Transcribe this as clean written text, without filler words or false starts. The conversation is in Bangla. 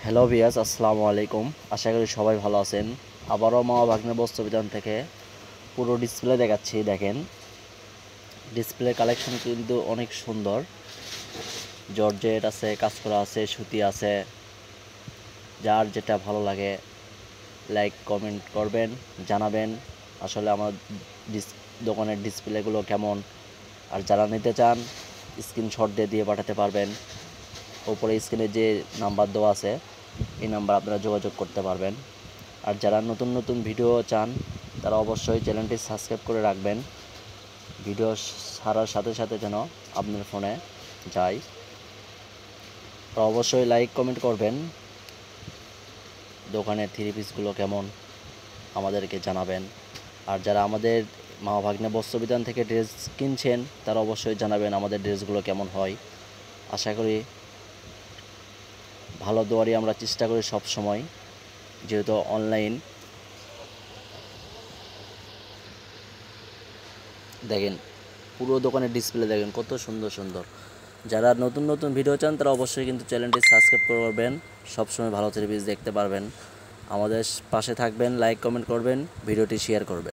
হ্যালো ভিয়াস, আসসালামু আলাইকুম। আশা করি সবাই ভালো আছেন। আবারও মামা ভাগ্নে বস্ত্র বিতান থেকে পুরো ডিসপ্লে দেখাচ্ছি। দেখেন, ডিসপ্লে কালেকশন কিন্তু অনেক সুন্দর। জর্জেট আছে, কাজ করা আছে, সুতি আছে। যার যেটা ভালো লাগে লাইক কমেন্ট করবেন, জানাবেন আসলে আমার দোকানের ডিসপ্লেগুলো কেমন। আর যারা নিতে চান স্ক্রিনশট দিয়ে পাঠাতে পারবেন। ওপরে স্ক্রিনে যে নাম্বার দেওয়া আছে এই নাম্বার আপনারা যোগাযোগ করতে পারবেন। আর যারা নতুন নতুন ভিডিও চান তারা অবশ্যই চ্যানেলটি সাবস্ক্রাইব করে রাখবেন, ভিডিও ছাড়ার সাথে সাথে যেন আপনার ফোনে যায়। আর অবশ্যই লাইক কমেন্ট করবেন। দোকানের থ্রি পিসগুলো কেমন আমাদেরকে জানাবেন। আর যারা আমাদের মামা ভাগ্নে বস্ত্রবিতান থেকে ড্রেস কিনছেন তারা অবশ্যই জানাবেন আমাদের ড্রেসগুলো কেমন হয়। আশা করি ভালো দেওয়ারই আমরা চেষ্টা করি সব সময়, যেহেতু অনলাইন। দেখেন পুরো দোকানের ডিসপ্লে দেখেন কত সুন্দর সুন্দর। যারা নতুন নতুন ভিডিও চান তারা অবশ্যই কিন্তু চ্যানেলটি সাবস্ক্রাইব করবেন, সবসময় ভালো রিভিউজ দেখতে পারবেন। আমাদের পাশে থাকবেন, লাইক কমেন্ট করবেন, ভিডিওটি শেয়ার করবেন।